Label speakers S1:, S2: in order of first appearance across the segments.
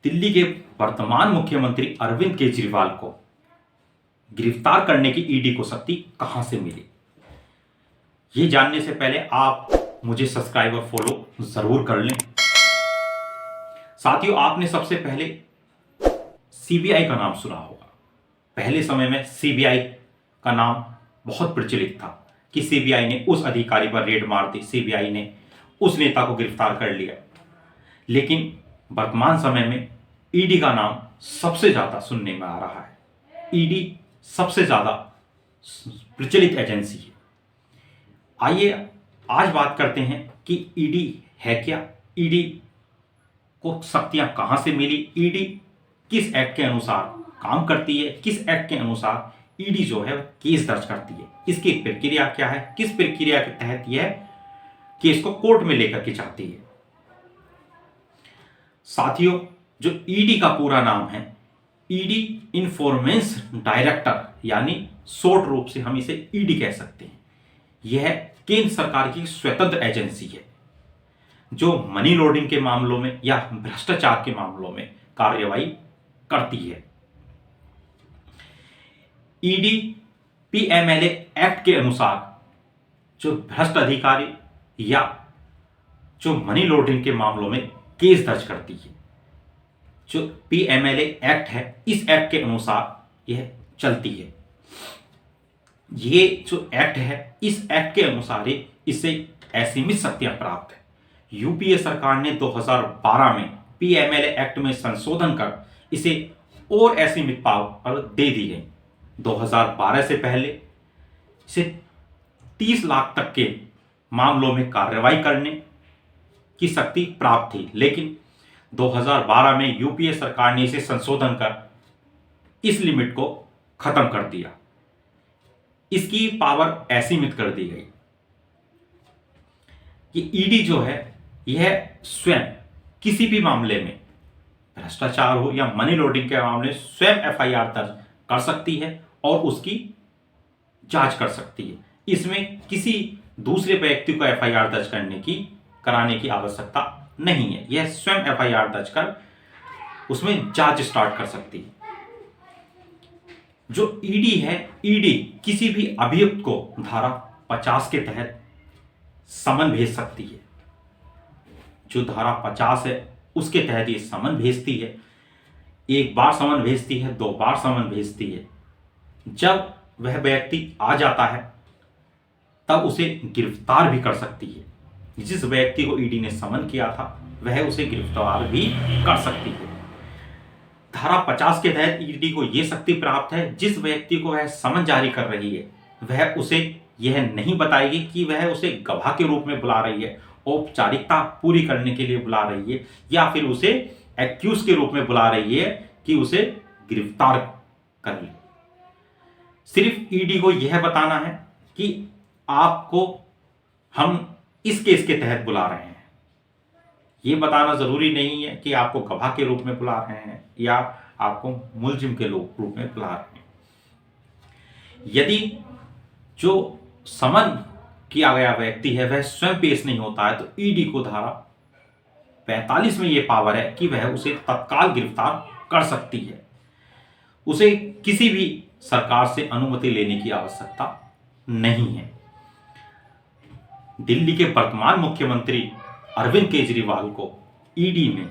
S1: दिल्ली के वर्तमान मुख्यमंत्री अरविंद केजरीवाल को गिरफ्तार करने की ईडी को शक्ति कहां से मिली, ये जानने से पहले आप मुझे सब्सक्राइब और फॉलो जरूर कर लें। साथियों, आपने सबसे पहले सीबीआई का नाम सुना होगा। पहले समय में सीबीआई का नाम बहुत प्रचलित था कि सीबीआई ने उस अधिकारी पर रेड मार दी, सीबीआई ने उस नेता को गिरफ्तार कर लिया। लेकिन वर्तमान समय में ईडी का नाम सबसे ज्यादा सुनने में आ रहा है। ईडी सबसे ज्यादा प्रचलित एजेंसी है। आइए आज बात करते हैं कि ईडी है क्या, ईडी को शक्तियां कहां से मिली, ईडी किस एक्ट के अनुसार काम करती है, किस एक्ट के अनुसार ईडी जो है केस दर्ज करती है, इसकी प्रक्रिया क्या है, किस प्रक्रिया के तहत यह केस को कोर्ट में लेकर के जाती है। साथियों, जो ईडी का पूरा नाम है ईडी इंफॉर्मेंस डायरेक्टर, यानी शॉर्ट रूप से हम इसे ईडी कह सकते हैं। यह केंद्र सरकार की स्वतंत्र एजेंसी है जो मनी लॉन्ड्रिंग के मामलों में या भ्रष्टाचार के मामलों में कार्रवाई करती है। ईडी पीएमएलए एक्ट के अनुसार जो भ्रष्ट अधिकारी या जो मनी लॉन्ड्रिंग के मामलों में केस दर्ज करती है, जो पीएमएलए एक्ट है, इस एक्ट के अनुसार यह चलती है। ये जो एक्ट है, इस एक्ट के अनुसार इसे असीमित शक्तियां प्राप्त है। यूपीए सरकार ने 2012 में पीएमएलए एक्ट में संशोधन कर इसे और असीमित पावर दे दी गई। 2012 से पहले इसे 30 लाख तक के मामलों में कार्रवाई करने की शक्ति प्राप्त थी, लेकिन 2012 में यूपीए सरकार ने इसे संशोधन कर इस लिमिट को खत्म कर दिया, इसकी पावर असीमित कर दी गई कि ईडी जो है यह स्वयं किसी भी मामले में, भ्रष्टाचार हो या मनी लॉन्ड्रिंग के मामले में, स्वयं एफआईआर दर्ज कर सकती है और उसकी जांच कर सकती है। इसमें किसी दूसरे व्यक्ति को एफआईआर दर्ज कराने की आवश्यकता नहीं है। यह स्वयं एफआईआर दर्ज कर उसमें जांच स्टार्ट कर सकती है। जो ईडी है, ईडी किसी भी अभियुक्त को धारा 50 के तहत समन भेज सकती है। जो धारा 50 है उसके तहत ये समन भेजती है। एक बार समन भेजती है, 2 बार समन भेजती है। जब वह व्यक्ति आ जाता है तब उसे गिरफ्तार भी कर सकती है। जिस व्यक्ति को ईडी ने समन किया था वह उसे गिरफ्तार भी कर सकती है। धारा 50 के तहत ईडी को यह शक्ति प्राप्त है, जिस व्यक्ति को वह समन जारी कर रही है वह उसे यह नहीं बताएगी कि वह उसे गवाह के रूप में बुला रही है, औपचारिकता पूरी करने के लिए बुला रही है, या फिर उसे एक्यूज के रूप में बुला रही है कि उसे गिरफ्तार कर ले। सिर्फ ईडी को यह बताना है कि आपको हम इस केस के तहत बुला रहे हैं। यह बताना जरूरी नहीं है कि आपको गवाह के रूप में बुला रहे हैं या आपको मुलजिम के रूप में बुला रहे हैं। यदि जो समन किया गया व्यक्ति है वह स्वयं पेश नहीं होता है तो ईडी को धारा 45 में यह पावर है कि वह उसे तत्काल गिरफ्तार कर सकती है। उसे किसी भी सरकार से अनुमति लेने की आवश्यकता नहीं है। दिल्ली के वर्तमान मुख्यमंत्री अरविंद केजरीवाल को ईडी ने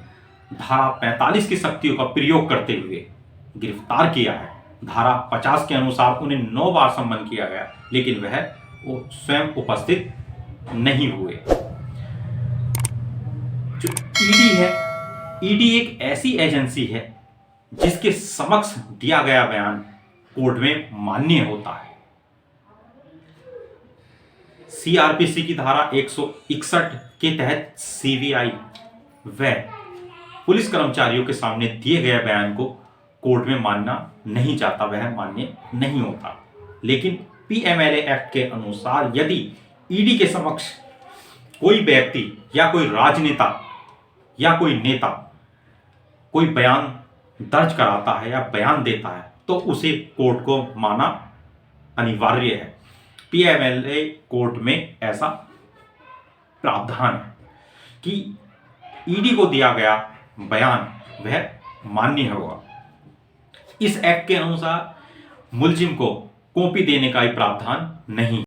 S1: धारा 45 की शक्तियों का प्रयोग करते हुए गिरफ्तार किया है। धारा 50 के अनुसार उन्हें 9 बार सम्मन किया गया, लेकिन वह स्वयं उपस्थित नहीं हुए। जो ईडी है, ईडी एक ऐसी एजेंसी है जिसके समक्ष दिया गया बयान कोर्ट में मान्य होता है। सीआरपीसी की धारा 161 के तहत सीबीआई व पुलिस कर्मचारियों के सामने दिए गए बयान को कोर्ट में मानना नहीं चाहता, वह मान्य नहीं होता। लेकिन पीएमएलए एक्ट के अनुसार यदि ईडी के समक्ष कोई व्यक्ति या कोई राजनेता या कोई नेता कोई बयान दर्ज कराता है या बयान देता है तो उसे कोर्ट को माना अनिवार्य है। पीएमएलए कोर्ट में ऐसा प्रावधान है कि ईडी को दिया गया बयान वह मान्य होगा। इस एक्ट के अनुसार मुलजिम को कॉपी देने का प्रावधान नहीं।